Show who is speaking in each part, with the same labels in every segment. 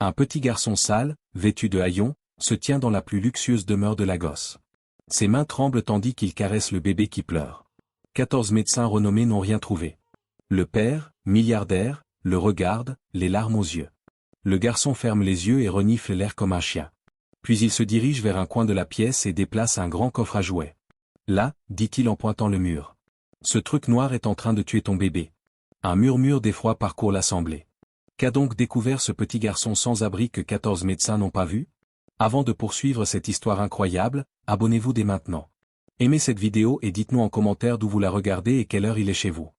Speaker 1: Un petit garçon sale, vêtu de haillons, se tient dans la plus luxueuse demeure de Lagos. Ses mains tremblent tandis qu'il caresse le bébé qui pleure. 14 médecins renommés n'ont rien trouvé. Le père, milliardaire, le regarde, les larmes aux yeux. Le garçon ferme les yeux et renifle l'air comme un chien. Puis il se dirige vers un coin de la pièce et déplace un grand coffre à jouets. Là, dit-il en pointant le mur. Ce truc noir est en train de tuer ton bébé. Un murmure d'effroi parcourt l'assemblée. Qu'a donc découvert ce petit garçon sans abri que 14 médecins n'ont pas vu? Avant de poursuivre cette histoire incroyable, abonnez-vous dès maintenant. Aimez cette vidéo et dites-nous en commentaire d'où vous la regardez et quelle heure il est chez vous.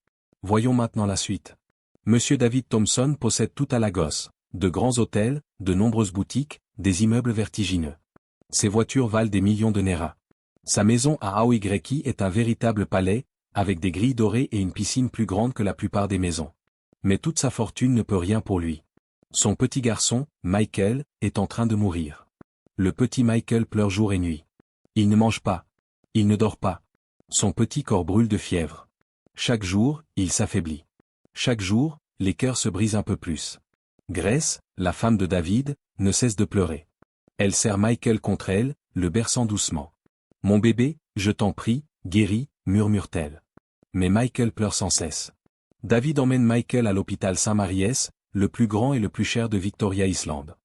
Speaker 1: Voyons maintenant la suite. Monsieur David Thompson possède tout à Lagos, de grands hôtels, de nombreuses boutiques, des immeubles vertigineux. Ses voitures valent des millions de naira. Sa maison à Aoigreki est un véritable palais, avec des grilles dorées et une piscine plus grande que la plupart des maisons. Mais toute sa fortune ne peut rien pour lui. Son petit garçon, Michael, est en train de mourir. Le petit Michael pleure jour et nuit. Il ne mange pas. Il ne dort pas. Son petit corps brûle de fièvre. Chaque jour, il s'affaiblit. Chaque jour, les cœurs se brisent un peu plus. Grace, la femme de David, ne cesse de pleurer. Elle serre Michael contre elle, le berçant doucement. « Mon bébé, je t'en prie, guéris », murmure-t-elle. Mais Michael pleure sans cesse. David emmène Michael à l'hôpital Saint-Maries, le plus grand et le plus cher de Victoria Island.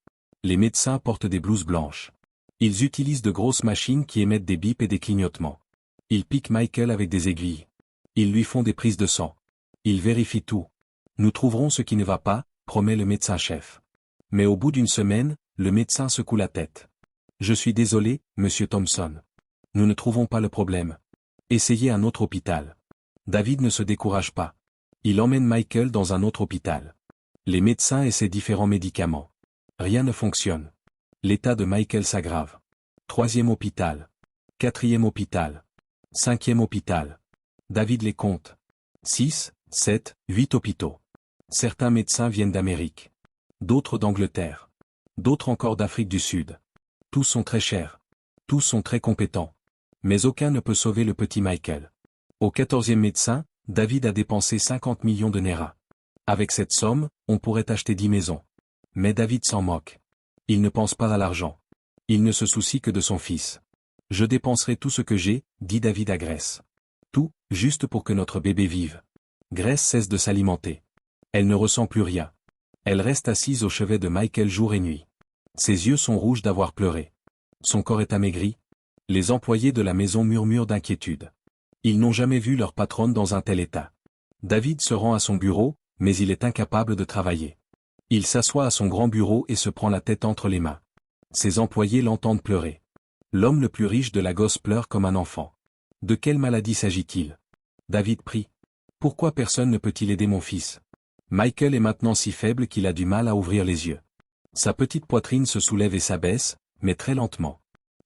Speaker 1: Les médecins portent des blouses blanches. Ils utilisent de grosses machines qui émettent des bips et des clignotements. Ils piquent Michael avec des aiguilles. Ils lui font des prises de sang. Ils vérifient tout. Nous trouverons ce qui ne va pas, promet le médecin-chef. Mais au bout d'une semaine, le médecin secoue la tête. Je suis désolé, monsieur Thompson. Nous ne trouvons pas le problème. Essayez un autre hôpital. David ne se décourage pas. Il emmène Michael dans un autre hôpital. Les médecins essaient différents médicaments. Rien ne fonctionne. L'état de Michael s'aggrave. 3e hôpital. 4e hôpital. 5e hôpital. David les compte. 6, 7, 8 hôpitaux. Certains médecins viennent d'Amérique. D'autres d'Angleterre. D'autres encore d'Afrique du Sud. Tous sont très chers. Tous sont très compétents. Mais aucun ne peut sauver le petit Michael. Au 14e médecin, David a dépensé 50 millions de naira. Avec cette somme, on pourrait acheter 10 maisons. Mais David s'en moque. Il ne pense pas à l'argent. Il ne se soucie que de son fils. Je dépenserai tout ce que j'ai, dit David à Grace. Tout, juste pour que notre bébé vive. Grace cesse de s'alimenter. Elle ne ressent plus rien. Elle reste assise au chevet de Michael jour et nuit. Ses yeux sont rouges d'avoir pleuré. Son corps est amaigri. Les employés de la maison murmurent d'inquiétude. Ils n'ont jamais vu leur patronne dans un tel état. David se rend à son bureau, mais il est incapable de travailler. Il s'assoit à son grand bureau et se prend la tête entre les mains. Ses employés l'entendent pleurer. L'homme le plus riche de Lagos pleure comme un enfant. De quelle maladie s'agit-il? David prie. Pourquoi personne ne peut-il aider mon fils? Michael est maintenant si faible qu'il a du mal à ouvrir les yeux. Sa petite poitrine se soulève et s'abaisse, mais très lentement.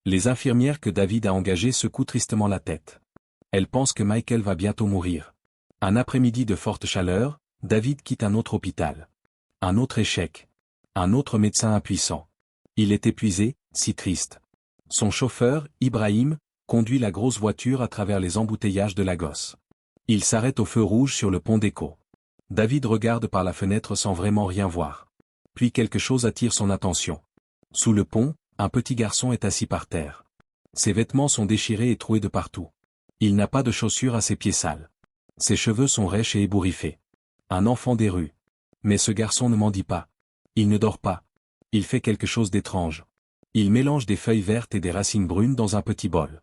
Speaker 1: Les infirmières que David a engagées secouent tristement la tête. Elles pensent que Michael va bientôt mourir. Un après-midi de forte chaleur, David quitte un autre hôpital. Un autre échec. Un autre médecin impuissant. Il est épuisé, si triste. Son chauffeur, Ibrahim, conduit la grosse voiture à travers les embouteillages de Lagos. Il s'arrête au feu rouge sur le pont d'Écho. David regarde par la fenêtre sans vraiment rien voir. Puis quelque chose attire son attention. Sous le pont, un petit garçon est assis par terre. Ses vêtements sont déchirés et troués de partout. Il n'a pas de chaussures à ses pieds sales. Ses cheveux sont rêches et ébouriffés. Un enfant des rues. Mais ce garçon ne mendie pas. Il ne dort pas. Il fait quelque chose d'étrange. Il mélange des feuilles vertes et des racines brunes dans un petit bol.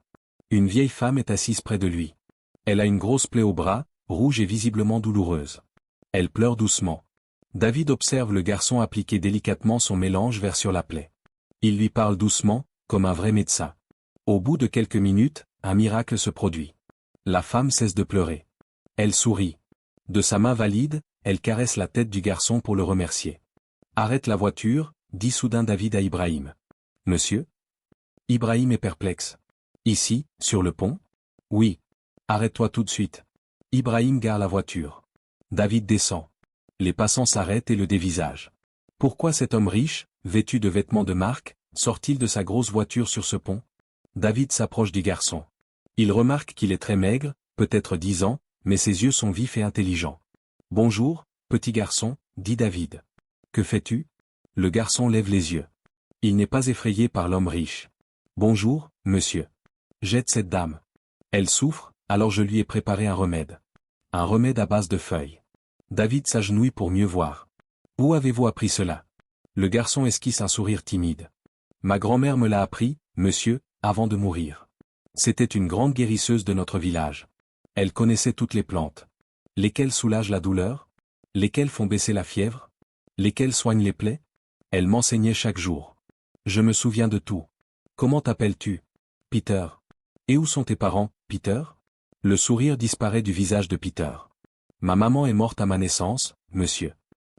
Speaker 1: Une vieille femme est assise près de lui. Elle a une grosse plaie au bras, rouge et visiblement douloureuse. Elle pleure doucement. David observe le garçon appliquer délicatement son mélange vers sur la plaie. Il lui parle doucement, comme un vrai médecin. Au bout de quelques minutes, un miracle se produit. La femme cesse de pleurer. Elle sourit. De sa main valide, elle caresse la tête du garçon pour le remercier. « Arrête la voiture », dit soudain David à Ibrahim. « Monsieur ?» Ibrahim est perplexe. « Ici, sur le pont ?»« Oui. Arrête-toi tout de suite. » Ibrahim gare la voiture. David descend. Les passants s'arrêtent et le dévisagent. Pourquoi cet homme riche, vêtu de vêtements de marque, sort-il de sa grosse voiture sur ce pont? David s'approche du garçon. Il remarque qu'il est très maigre, peut-être 10 ans, mais ses yeux sont vifs et intelligents. « Bonjour, petit garçon, dit David. Que fais-tu? Le garçon lève les yeux. Il n'est pas effrayé par l'homme riche. Bonjour, monsieur. Jette cette dame. Elle souffre, alors je lui ai préparé un remède. Un remède à base de feuilles. David s'agenouille pour mieux voir. Où avez-vous appris cela? Le garçon esquisse un sourire timide. Ma grand-mère me l'a appris, monsieur, avant de mourir. C'était une grande guérisseuse de notre village. Elle connaissait toutes les plantes. Lesquelles soulagent la douleur? Lesquelles font baisser la fièvre? Lesquelles soignent les plaies? Elle m'enseignait chaque jour. Je me souviens de tout. Comment t'appelles-tu? Peter. Et où sont tes parents, Peter? Le sourire disparaît du visage de Peter. Ma maman est morte à ma naissance, monsieur.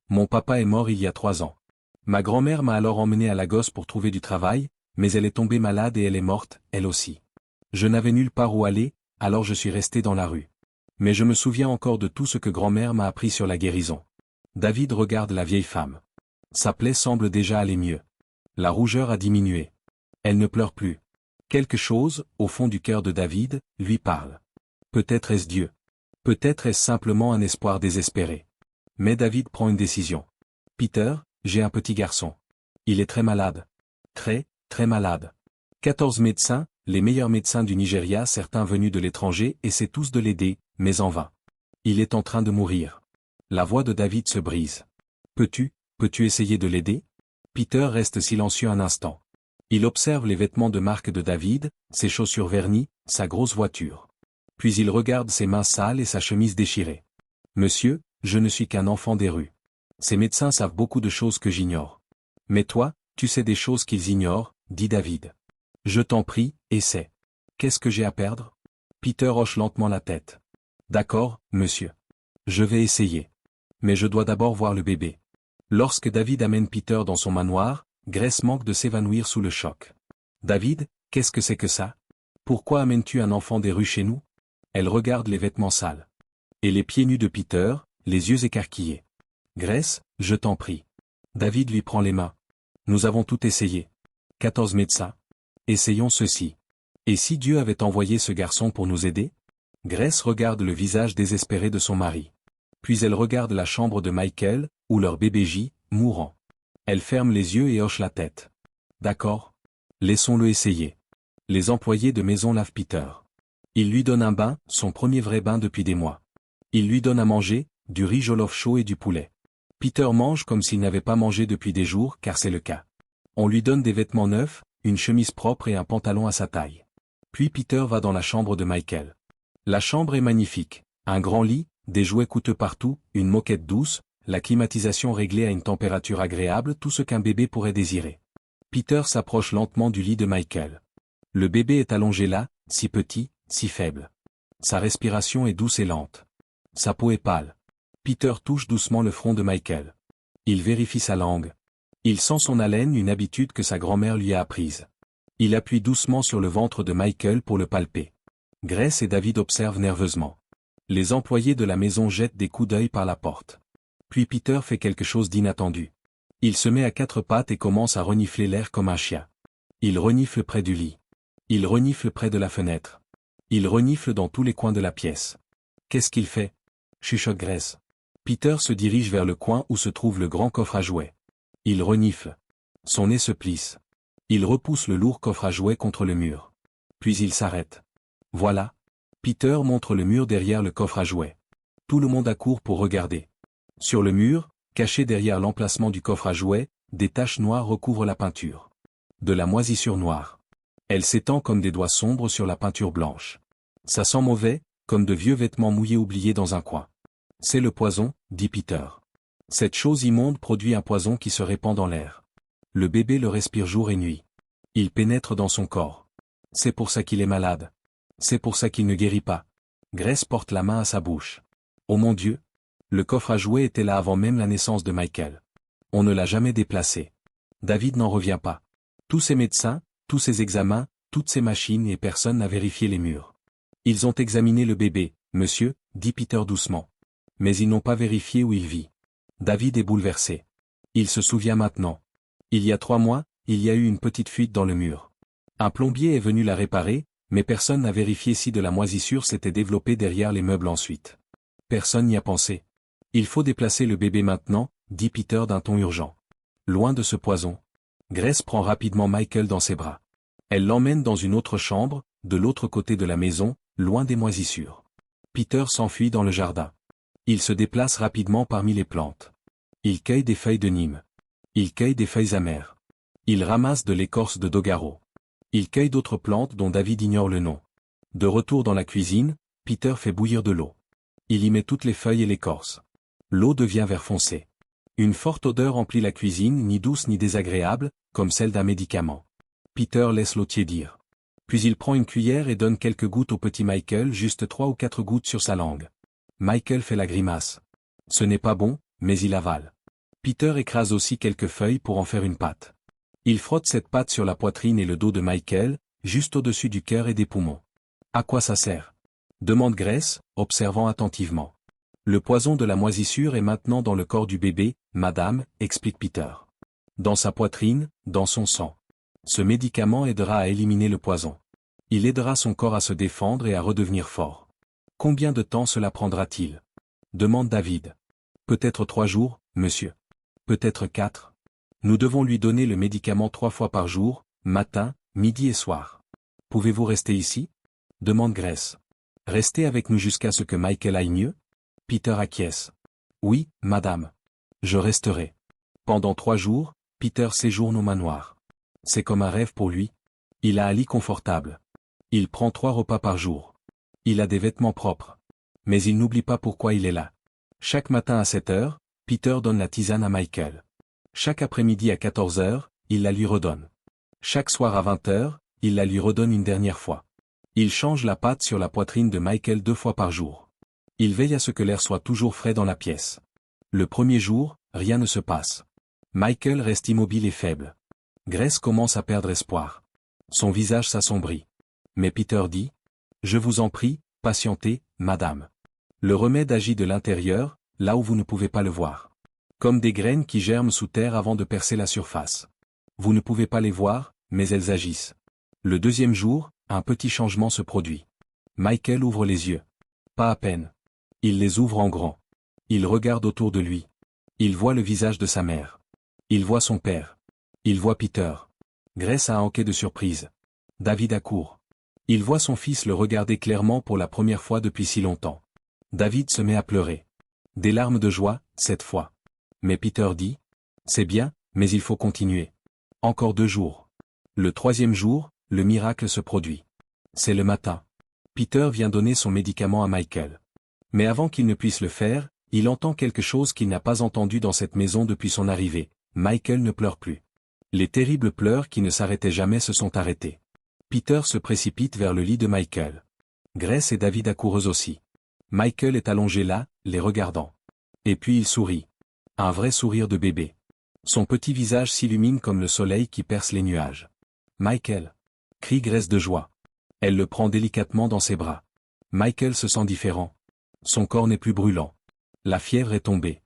Speaker 1: Mon papa est mort il y a 3 ans. Ma grand-mère m'a alors emmené à Lagos pour trouver du travail, mais elle est tombée malade et elle est morte, elle aussi. Je n'avais nulle part où aller, alors je suis resté dans la rue. Mais je me souviens encore de tout ce que grand-mère m'a appris sur la guérison. David regarde la vieille femme. Sa plaie semble déjà aller mieux. La rougeur a diminué. Elle ne pleure plus. Quelque chose, au fond du cœur de David, lui parle. Peut-être est-ce Dieu. Peut-être est-ce simplement un espoir désespéré. Mais David prend une décision. Peter, j'ai un petit garçon. Il est très malade. Très, très malade. 14 médecins, les meilleurs médecins du Nigeria, certains venus de l'étranger, essaient tous de l'aider, mais en vain. Il est en train de mourir. La voix de David se brise. Peux-tu essayer de l'aider? Peter reste silencieux un instant. Il observe les vêtements de marque de David, ses chaussures vernies, sa grosse voiture. Puis il regarde ses mains sales et sa chemise déchirée. Monsieur, je ne suis qu'un enfant des rues. Ces médecins savent beaucoup de choses que j'ignore. Mais toi, tu sais des choses qu'ils ignorent, dit David. Je t'en prie, essaie. Qu'est-ce que j'ai à perdre? Peter hoche lentement la tête. D'accord, monsieur. Je vais essayer. Mais je dois d'abord voir le bébé. Lorsque David amène Peter dans son manoir, Grace manque de s'évanouir sous le choc. David, qu'est-ce que c'est que ça? Pourquoi amènes-tu un enfant des rues chez nous? Elle regarde les vêtements sales. Et les pieds nus de Peter, les yeux écarquillés. Grace, je t'en prie. David lui prend les mains. Nous avons tout essayé. 14 médecins. Essayons ceci. Et si Dieu avait envoyé ce garçon pour nous aider? Grace regarde le visage désespéré de son mari. Puis elle regarde la chambre de Michael, où leur bébé gît, mourant. Elle ferme les yeux et hoche la tête. D'accord. Laissons-le essayer. Les employés de maison lavent Peter. Ils lui donnent un bain, son premier vrai bain depuis des mois. Ils lui donnent à manger, du riz jollof chaud et du poulet. Peter mange comme s'il n'avait pas mangé depuis des jours, car c'est le cas. On lui donne des vêtements neufs, une chemise propre et un pantalon à sa taille. Puis Peter va dans la chambre de Michael. La chambre est magnifique. Un grand lit, des jouets coûteux partout, une moquette douce, la climatisation réglée à une température agréable, tout ce qu'un bébé pourrait désirer. Peter s'approche lentement du lit de Michael. Le bébé est allongé là, si petit, si faible. Sa respiration est douce et lente. Sa peau est pâle. Peter touche doucement le front de Michael. Il vérifie sa langue. Il sent son haleine, une habitude que sa grand-mère lui a apprise. Il appuie doucement sur le ventre de Michael pour le palper. Grace et David observent nerveusement. Les employés de la maison jettent des coups d'œil par la porte. Puis Peter fait quelque chose d'inattendu. Il se met à 4 pattes et commence à renifler l'air comme un chien. Il renifle près du lit. Il renifle près de la fenêtre. Il renifle dans tous les coins de la pièce. Qu'est-ce qu'il fait? Chuchote Grace. Peter se dirige vers le coin où se trouve le grand coffre à jouets. Il renifle. Son nez se plisse. Il repousse le lourd coffre à jouets contre le mur. Puis il s'arrête. Voilà. Peter montre le mur derrière le coffre à jouets. Tout le monde accourt pour regarder. Sur le mur, caché derrière l'emplacement du coffre à jouets, des taches noires recouvrent la peinture. De la moisissure noire. Elle s'étend comme des doigts sombres sur la peinture blanche. Ça sent mauvais, comme de vieux vêtements mouillés oubliés dans un coin. C'est le poison, dit Peter. Cette chose immonde produit un poison qui se répand dans l'air. Le bébé le respire jour et nuit. Il pénètre dans son corps. C'est pour ça qu'il est malade. C'est pour ça qu'il ne guérit pas. Grace porte la main à sa bouche. Oh mon Dieu! Le coffre à jouets était là avant même la naissance de Michael. On ne l'a jamais déplacé. David n'en revient pas. Tous ces médecins, tous ces examens, toutes ces machines et personne n'a vérifié les murs. Ils ont examiné le bébé, monsieur, dit Peter doucement. Mais ils n'ont pas vérifié où il vit. David est bouleversé. Il se souvient maintenant. Il y a 3 mois, il y a eu une petite fuite dans le mur. Un plombier est venu la réparer, mais personne n'a vérifié si de la moisissure s'était développée derrière les meubles ensuite. Personne n'y a pensé. Il faut déplacer le bébé maintenant, dit Peter d'un ton urgent. Loin de ce poison. Grace prend rapidement Michael dans ses bras. Elle l'emmène dans une autre chambre, de l'autre côté de la maison, loin des moisissures. Peter s'enfuit dans le jardin. Il se déplace rapidement parmi les plantes. Il cueille des feuilles de Nîmes. Il cueille des feuilles amères. Il ramasse de l'écorce de dogaro. Il cueille d'autres plantes dont David ignore le nom. De retour dans la cuisine, Peter fait bouillir de l'eau. Il y met toutes les feuilles et l'écorce. L'eau devient vert foncé. Une forte odeur emplit la cuisine, ni douce ni désagréable, comme celle d'un médicament. Peter laisse l'eau tiédir. Puis il prend une cuillère et donne quelques gouttes au petit Michael, juste 3 ou 4 gouttes sur sa langue. Michael fait la grimace. Ce n'est pas bon, mais il avale. Peter écrase aussi quelques feuilles pour en faire une pâte. Il frotte cette pâte sur la poitrine et le dos de Michael, juste au-dessus du cœur et des poumons. À quoi ça sert? Demande Grace, observant attentivement. Le poison de la moisissure est maintenant dans le corps du bébé, madame, explique Peter. Dans sa poitrine, dans son sang. Ce médicament aidera à éliminer le poison. Il aidera son corps à se défendre et à redevenir fort. Combien de temps cela prendra-t-il? Demande David. Peut-être 3 jours, monsieur. Peut-être 4. Nous devons lui donner le médicament 3 fois par jour, matin, midi et soir. Pouvez-vous rester ici? Demande Grace. Restez avec nous jusqu'à ce que Michael aille mieux? Peter acquiesce. Oui, madame. Je resterai. Pendant 3 jours, Peter séjourne au manoir. C'est comme un rêve pour lui. Il a un lit confortable. Il prend 3 repas par jour. Il a des vêtements propres. Mais il n'oublie pas pourquoi il est là. Chaque matin à 7 heures, Peter donne la tisane à Michael. Chaque après-midi à 14 heures, il la lui redonne. Chaque soir à 20 heures, il la lui redonne une dernière fois. Il change la pâte sur la poitrine de Michael 2 fois par jour. Il veille à ce que l'air soit toujours frais dans la pièce. Le premier jour, rien ne se passe. Michael reste immobile et faible. Grace commence à perdre espoir. Son visage s'assombrit. Mais Peter dit, « Je vous en prie, patientez, madame. Le remède agit de l'intérieur, là où vous ne pouvez pas le voir. Comme des graines qui germent sous terre avant de percer la surface. Vous ne pouvez pas les voir, mais elles agissent. » Le deuxième jour, un petit changement se produit. Michael ouvre les yeux. Pas à peine. Il les ouvre en grand. Il regarde autour de lui. Il voit le visage de sa mère. Il voit son père. Il voit Peter. Grace a un hoquet de surprise. David accourt. Il voit son fils le regarder clairement pour la première fois depuis si longtemps. David se met à pleurer. Des larmes de joie, cette fois. Mais Peter dit, « C'est bien, mais il faut continuer. Encore 2 jours. » Le 3e jour, le miracle se produit. C'est le matin. Peter vient donner son médicament à Michael. Mais avant qu'il ne puisse le faire, il entend quelque chose qu'il n'a pas entendu dans cette maison depuis son arrivée. Michael ne pleure plus. Les terribles pleurs qui ne s'arrêtaient jamais se sont arrêtés. Peter se précipite vers le lit de Michael. Grace et David accourent aussi. Michael est allongé là, les regardant. Et puis il sourit. Un vrai sourire de bébé. Son petit visage s'illumine comme le soleil qui perce les nuages. « Michael !» crie Grace de joie. Elle le prend délicatement dans ses bras. Michael se sent différent. Son corps n'est plus brûlant. La fièvre est tombée.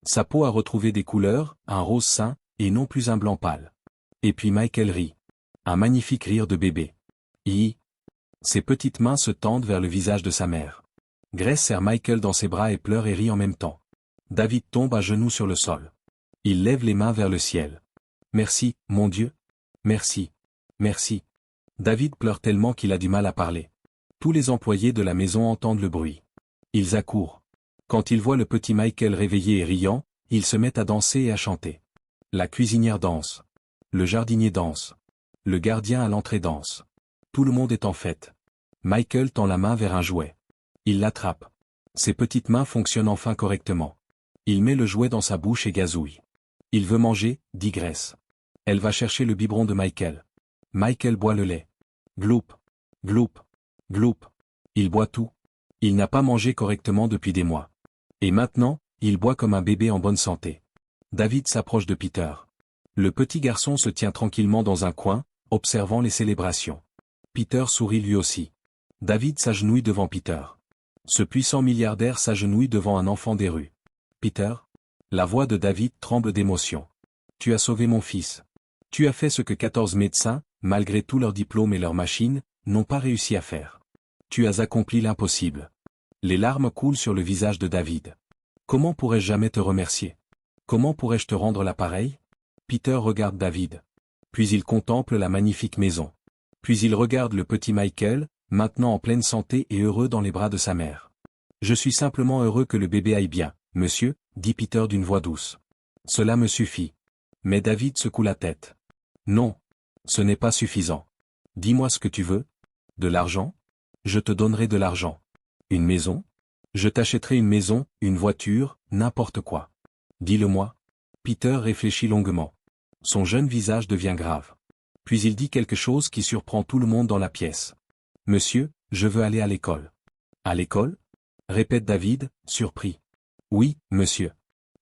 Speaker 1: Sa peau a retrouvé des couleurs, un rose sain, et non plus un blanc pâle. Et puis Michael rit. Un magnifique rire de bébé. Hi. Ses petites mains se tendent vers le visage de sa mère. Grace serre Michael dans ses bras et pleure et rit en même temps. David tombe à genoux sur le sol. Il lève les mains vers le ciel. Merci, mon Dieu. Merci. Merci. David pleure tellement qu'il a du mal à parler. Tous les employés de la maison entendent le bruit. Ils accourent. Quand ils voient le petit Michael réveillé et riant, ils se mettent à danser et à chanter. La cuisinière danse. Le jardinier danse. Le gardien à l'entrée danse. Tout le monde est en fête. Michael tend la main vers un jouet. Il l'attrape. Ses petites mains fonctionnent enfin correctement. Il met le jouet dans sa bouche et gazouille. Il veut manger, dit Grace. Elle va chercher le biberon de Michael. Michael boit le lait. Gloup. Gloup. Gloup. Il boit tout. Il n'a pas mangé correctement depuis des mois. Et maintenant, il boit comme un bébé en bonne santé. David s'approche de Peter. Le petit garçon se tient tranquillement dans un coin, observant les célébrations. Peter sourit lui aussi. David s'agenouille devant Peter. Ce puissant milliardaire s'agenouille devant un enfant des rues. Peter? La voix de David tremble d'émotion. Tu as sauvé mon fils. Tu as fait ce que 14 médecins, malgré tous leurs diplômes et leurs machines, n'ont pas réussi à faire. Tu as accompli l'impossible. Les larmes coulent sur le visage de David. Comment pourrais-je jamais te remercier? Comment pourrais-je te rendre l'appareil? Peter regarde David. Puis il contemple la magnifique maison. Puis il regarde le petit Michael, maintenant en pleine santé et heureux dans les bras de sa mère. Je suis simplement heureux que le bébé aille bien, monsieur, dit Peter d'une voix douce. Cela me suffit. Mais David secoue la tête. Non. Ce n'est pas suffisant. Dis-moi ce que tu veux. De l'argent? Je te donnerai de l'argent. Une maison? Je t'achèterai une maison, une voiture, n'importe quoi. Dis-le-moi. Peter réfléchit longuement. Son jeune visage devient grave. Puis il dit quelque chose qui surprend tout le monde dans la pièce. Monsieur, je veux aller à l'école. À l'école? Répète David, surpris. Oui, monsieur.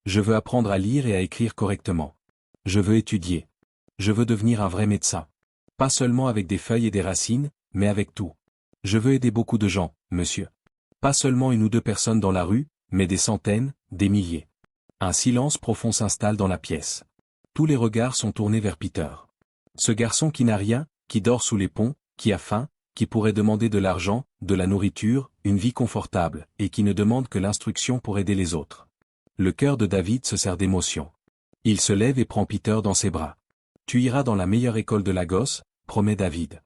Speaker 1: Je veux apprendre à lire et à écrire correctement. Je veux étudier. Je veux devenir un vrai médecin. Pas seulement avec des feuilles et des racines, mais avec tout. Je veux aider beaucoup de gens, monsieur. Pas seulement une ou deux personnes dans la rue, mais des centaines, des milliers. Un silence profond s'installe dans la pièce. Tous les regards sont tournés vers Peter. Ce garçon qui n'a rien, qui dort sous les ponts, qui a faim, qui pourrait demander de l'argent, de la nourriture, une vie confortable, et qui ne demande que l'instruction pour aider les autres. Le cœur de David se serre d'émotion. Il se lève et prend Peter dans ses bras. Tu iras dans la meilleure école de Lagos, promet David.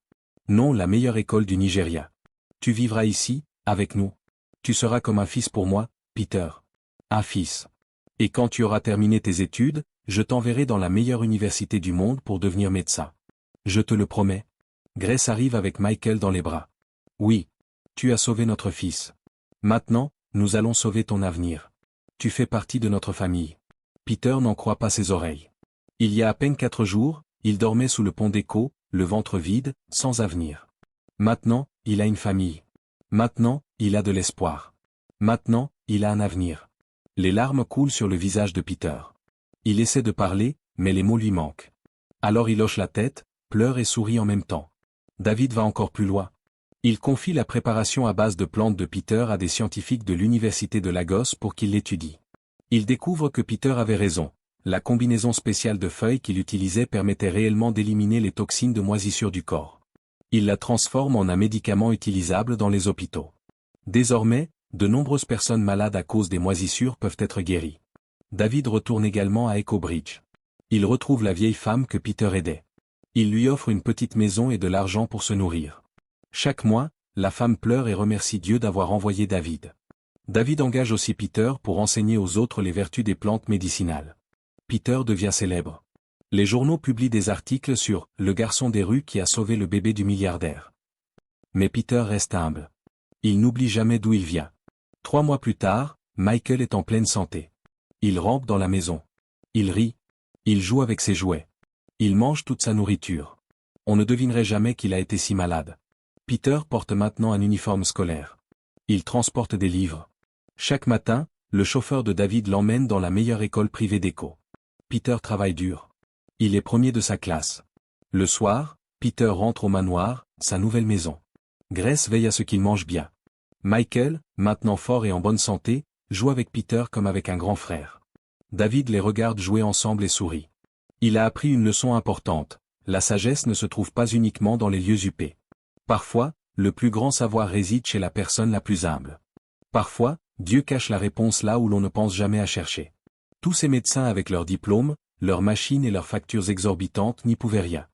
Speaker 1: Non, la meilleure école du Nigeria. Tu vivras ici, avec nous. Tu seras comme un fils pour moi, Peter. Un fils. Et quand tu auras terminé tes études, je t'enverrai dans la meilleure université du monde pour devenir médecin. Je te le promets. Grace arrive avec Michael dans les bras. Oui. Tu as sauvé notre fils. Maintenant, nous allons sauver ton avenir. Tu fais partie de notre famille. Peter n'en croit pas ses oreilles. Il y a à peine 4 jours, il dormait sous le pont d'Écho, le ventre vide, sans avenir. Maintenant, il a une famille. Maintenant, il a de l'espoir. Maintenant, il a un avenir. Les larmes coulent sur le visage de Peter. Il essaie de parler, mais les mots lui manquent. Alors il hoche la tête, pleure et sourit en même temps. David va encore plus loin. Il confie la préparation à base de plantes de Peter à des scientifiques de l'université de Lagos pour qu'ils l'étudient. Il découvre que Peter avait raison. La combinaison spéciale de feuilles qu'il utilisait permettait réellement d'éliminer les toxines de moisissure du corps. Il la transforme en un médicament utilisable dans les hôpitaux. Désormais, de nombreuses personnes malades à cause des moisissures peuvent être guéries. David retourne également à Echo Bridge. Il retrouve la vieille femme que Peter aidait. Il lui offre une petite maison et de l'argent pour se nourrir. Chaque mois, la femme pleure et remercie Dieu d'avoir envoyé David. David engage aussi Peter pour enseigner aux autres les vertus des plantes médicinales. Peter devient célèbre. Les journaux publient des articles sur « le garçon des rues qui a sauvé le bébé du milliardaire ». Mais Peter reste humble. Il n'oublie jamais d'où il vient. 3 mois plus tard, Michael est en pleine santé. Il rampe dans la maison. Il rit. Il joue avec ses jouets. Il mange toute sa nourriture. On ne devinerait jamais qu'il a été si malade. Peter porte maintenant un uniforme scolaire. Il transporte des livres. Chaque matin, le chauffeur de David l'emmène dans la meilleure école privée d'Echo. Peter travaille dur. Il est premier de sa classe. Le soir, Peter rentre au manoir, sa nouvelle maison. Grace veille à ce qu'il mange bien. Michael, maintenant fort et en bonne santé, joue avec Peter comme avec un grand frère. David les regarde jouer ensemble et sourit. Il a appris une leçon importante. La sagesse ne se trouve pas uniquement dans les lieux huppés. Parfois, le plus grand savoir réside chez la personne la plus humble. Parfois, Dieu cache la réponse là où l'on ne pense jamais à chercher. Tous ces médecins avec leurs diplômes, leurs machines et leurs factures exorbitantes n'y pouvaient rien.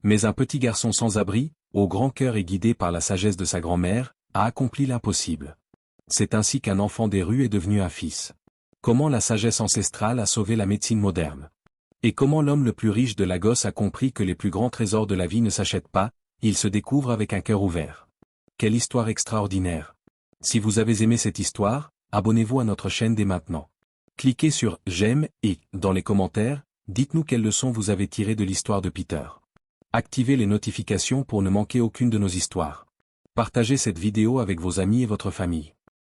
Speaker 1: Mais un petit garçon sans abri, au grand cœur et guidé par la sagesse de sa grand-mère, a accompli l'impossible. C'est ainsi qu'un enfant des rues est devenu un fils. Comment la sagesse ancestrale a sauvé la médecine moderne. Et comment l'homme le plus riche de Lagos a compris que les plus grands trésors de la vie ne s'achètent pas, ils se découvrent avec un cœur ouvert. Quelle histoire extraordinaire. Si vous avez aimé cette histoire, abonnez-vous à notre chaîne dès maintenant. Cliquez sur « J'aime » et, dans les commentaires, dites-nous quelles leçons vous avez tirées de l'histoire de Peter. Activez les notifications pour ne manquer aucune de nos histoires. Partagez cette vidéo avec vos amis et votre famille.